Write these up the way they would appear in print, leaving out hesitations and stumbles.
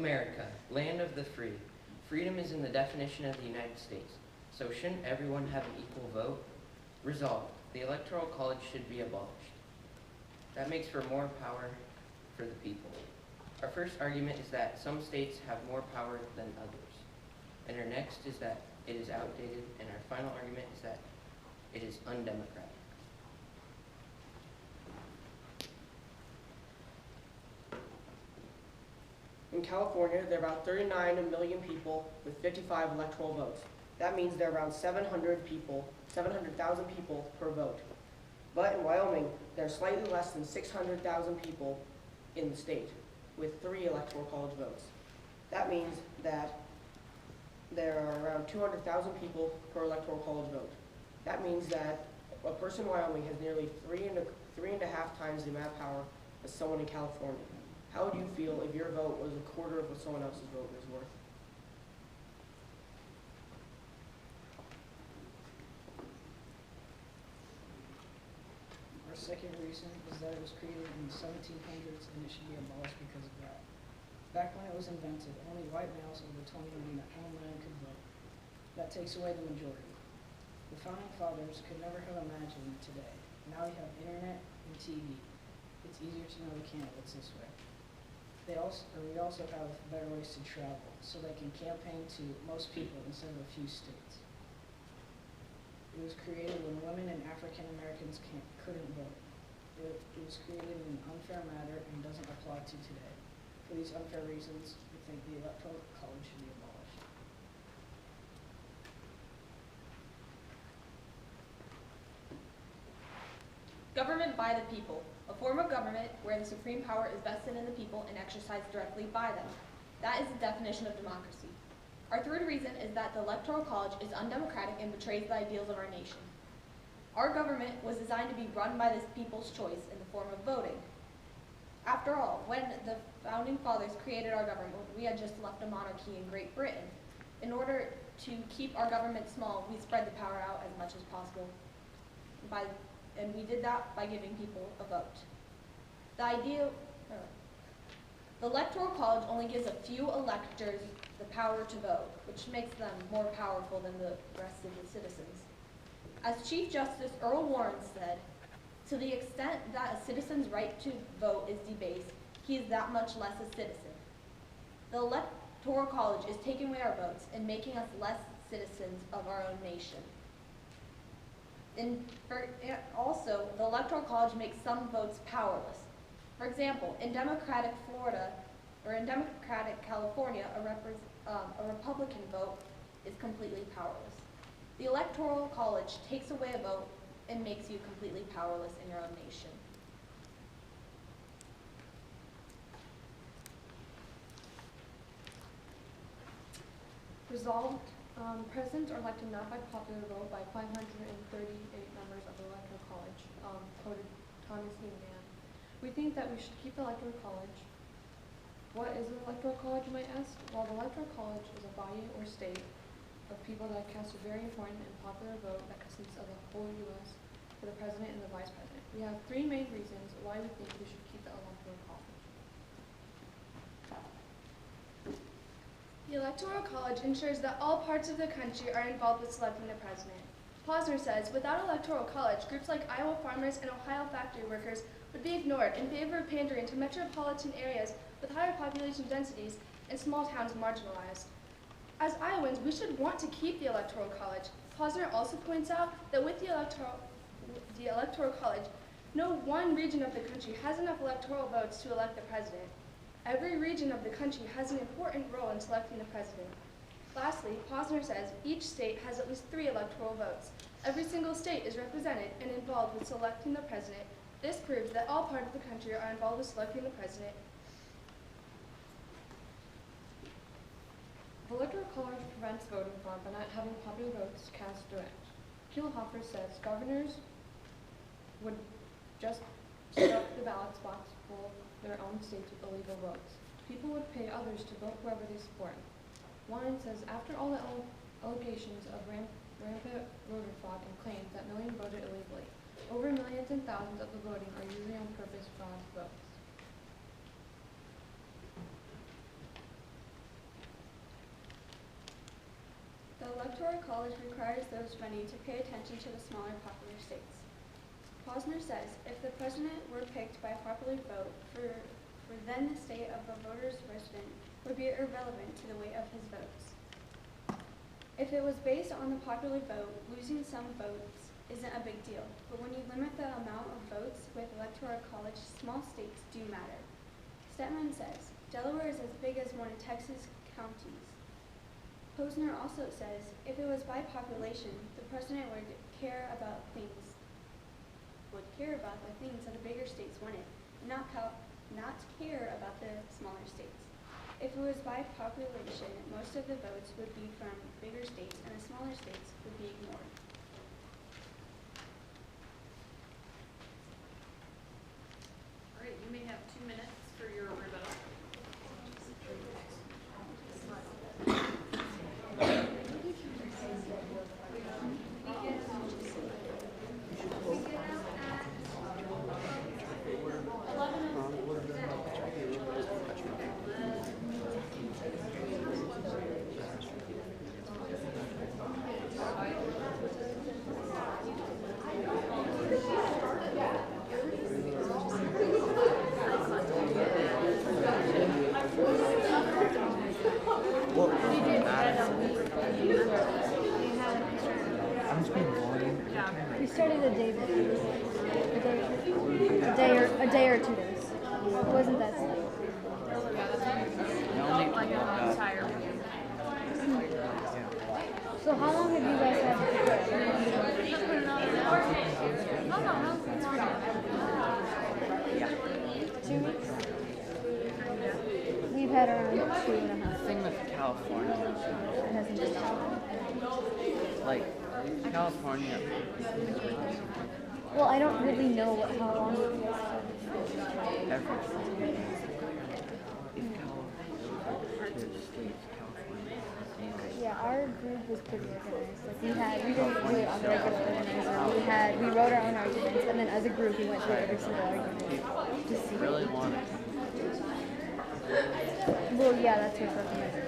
America, land of the free. Freedom is in the definition of the United States. So shouldn't everyone have an equal vote? Resolved, the Electoral College should be abolished. That makes for more power for the people. Our first argument is that some states have more power than others. And our next is that it is outdated, and our final argument is that it is undemocratic. In California, there are about 39 million people with 55 electoral votes. That means there are around 700,000 people per vote. But in Wyoming, there are slightly less than 600,000 people in the state with 3 electoral college votes. That means that there are around 200,000 people per electoral college vote. That means that a person in Wyoming has nearly three and a half times the amount of power as someone in California. How would you feel if your vote was a quarter of what someone else's vote was worth? Our second reason is that it was created in the 1700s and it should be abolished because of that. Back when it was invented, only white males over 20 million could vote. That takes away the majority. The founding fathers could never have imagined today. Now we have internet and TV. It's easier to know the candidates this way. We also have better ways to travel, so they can campaign to most people instead of a few states. It was created when women and African Americans couldn't vote. It was created in an unfair manner and doesn't apply to today. For these unfair reasons, we think the Electoral College should be abolished. Government by the people, a form of government where the supreme power is vested in the people and exercised directly by them. That is the definition of democracy. Our third reason is that the Electoral College is undemocratic and betrays the ideals of our nation. Our government was designed to be run by the people's choice in the form of voting. After all, when the founding fathers created our government, we had just left a monarchy in Great Britain. In order to keep our government small, we spread the power out as much as possible. And we did that by giving people a vote. The Electoral College only gives a few electors the power to vote, which makes them more powerful than the rest of the citizens. As Chief Justice Earl Warren said, to the extent that a citizen's right to vote is debased, he is that much less a citizen. The Electoral College is taking away our votes and making us less citizens of our own nation. Also, the Electoral College makes some votes powerless. For example, in Democratic Florida, or in Democratic California, a Republican vote is completely powerless. The Electoral College takes away a vote and makes you completely powerless in your own nation. Resolved, presidents are elected not by popular vote by 538 members of the Electoral College, quoted Thomas Newman. We think that we should keep the Electoral College. What is an Electoral College, you might ask? Well, the Electoral College is a body or state of people that cast a very important and popular vote that consists of the whole U.S. for the president and the vice president. We have 3 main reasons why we think we should keep the Electoral College. The Electoral College ensures that all parts of the country are involved with selecting the president. Posner says, without Electoral College, groups like Iowa farmers and Ohio factory workers would be ignored in favor of pandering to metropolitan areas with higher population densities and small towns marginalized. As Iowans, we should want to keep the Electoral College. Posner also points out that with the Electoral College, no one region of the country has enough electoral votes to elect the president. Every region of the country has an important role in selecting the president. Lastly, Posner says each state has at least 3 electoral votes. Every single state is represented and involved with selecting the president. This proves that all parts of the country are involved with selecting the president. The Electoral College prevents voting fraud by not having popular votes cast direct. Kielhofer says governors would just set up the ballot spots for their own states with illegal votes. People would pay others to vote whoever they support. Wine says after all the allegations of rampant voter fraud and claims that millions voted illegally, over millions and thousands of the voting are usually on purpose fraud votes. Electoral College requires those running to pay attention to the smaller popular states. Posner says if the president were picked by popular vote, for then the state of the voter's resident would be irrelevant to the weight of his votes. If it was based on the popular vote, losing some votes isn't a big deal, but when you limit the amount of votes with Electoral College, small states do matter. Stetman says Delaware is as big as one of Texas counties. Posner also says if it was by population, the president would care about the things that the bigger states wanted, not care about the smaller states. If it was by population, most of the votes would be from bigger states and the smaller states would be ignored. All right, you may have 2 minutes for your rebuttal. We started a day before. A day or 2 days. It wasn't that late. Like an entire week. So how long have you guys had to prepare? Just put it on an hour. No, it's fine. 2 weeks? We've had around 2.5. The thing with California, It hasn't been that long. like California, Well, I don't really know how long it was. everything. If California to the states, California. Yeah, our group was pretty organized. Like we didn't do it on the regular organizer. We wrote our own arguments, and then as a group we went through every single argument to see. Really want it. Well, yeah, that's what's recommended.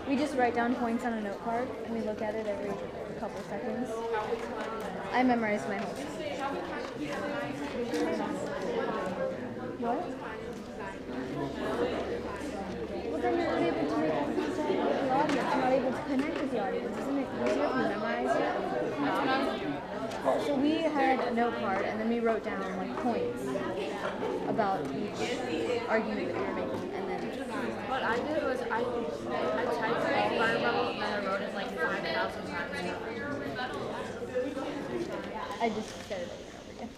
We just write down points on a note card, and we look at it every couple seconds. I memorized my whole thing. What? Well, then you're not able to make contact with the audience. You're not able to connect with the audience. Isn't it easier if you memorize it? Well, so we had a note card, and then we wrote down like points about each argument that we were making, and then. What I did was I typed it all rebuttal and then I wrote it like 5,000 times. I just said it over and over again.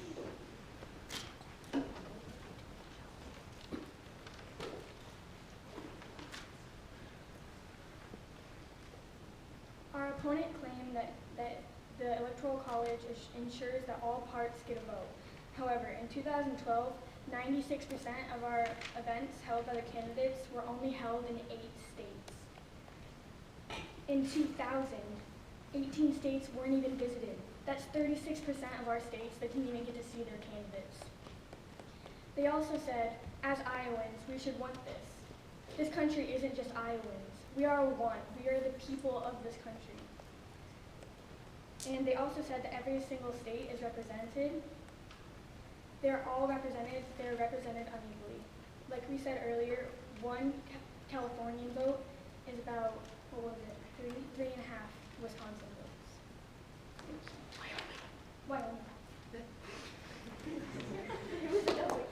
Our opponent claimed that the Electoral College ensures that all parts get a vote. However, in 2012, 96% of our events held by the candidates were only held in 8 states. In 2000, 18 states weren't even visited. That's 36% of our states that didn't even get to see their candidates. They also said, as Iowans, we should want this. This country isn't just Iowans. We are one. We are the people of this country. And they also said that every single state is represented. They're all represented. They're represented unequally. Like we said earlier, one Californian vote is about, what was it, 3.5 Wisconsin votes. Wyoming. It was a double.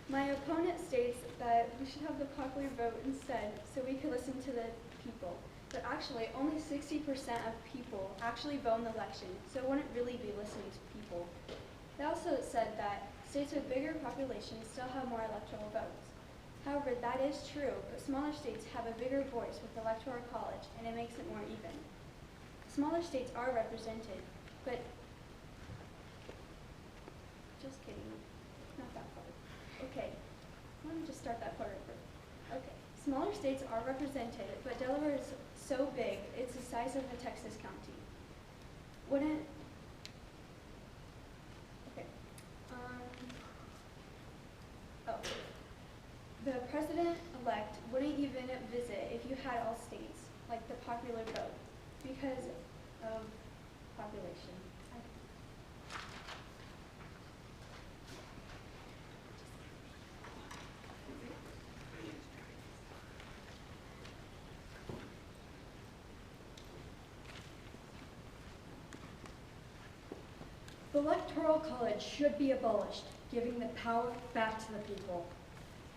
My opponent states that we should have the popular vote instead so we could listen to the people. But actually, only 60% of people actually vote in the election, so it wouldn't really be listening to people. They also said that states with bigger populations still have more electoral votes. However, that is true, but smaller states have a bigger voice with the Electoral College, and it makes it more even. Smaller states are represented, but just kidding, not that part. Okay, let me just start that part over. Okay, smaller states are represented, but Delaware is so big, it's the size of a Texas county. Wouldn't, okay, the had all states, like the popular vote, because of population. The Electoral College should be abolished, giving the power back to the people,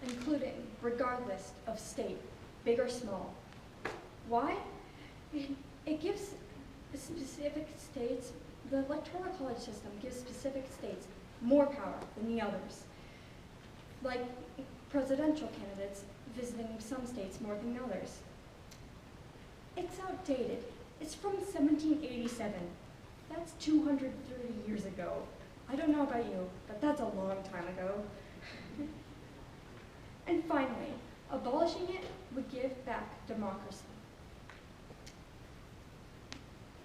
including regardless of state, big or small. Why? It gives specific states, the Electoral College system gives specific states more power than the others. Like presidential candidates visiting some states more than others. It's outdated. It's from 1787. That's 230 years ago. I don't know about you, but that's a long time ago. And finally, abolishing it would give back democracy.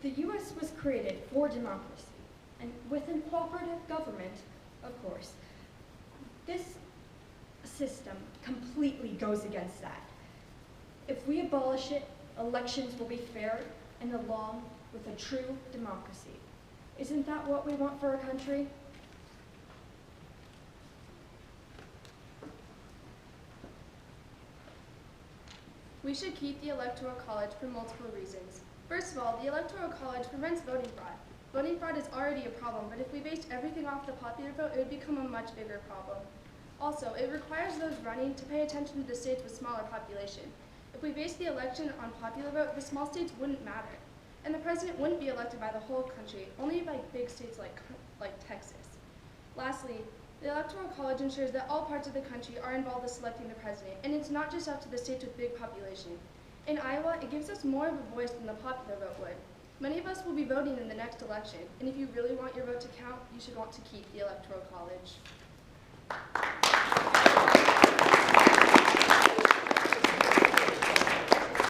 The U.S. was created for democracy, and with a cooperative government, of course. This system completely goes against that. If we abolish it, elections will be fair and along with a true democracy. Isn't that what we want for our country? We should keep the Electoral College for multiple reasons. First of all, the Electoral College prevents voting fraud. Voting fraud is already a problem, but if we based everything off the popular vote, it would become a much bigger problem. Also, it requires those running to pay attention to the states with smaller population. If we based the election on popular vote, the small states wouldn't matter. And the president wouldn't be elected by the whole country, only by big states like Texas. Lastly, the Electoral College ensures that all parts of the country are involved in selecting the president, and it's not just up to the states with big population. In Iowa, it gives us more of a voice than the popular vote would. Many of us will be voting in the next election, and if you really want your vote to count, you should want to keep the Electoral College.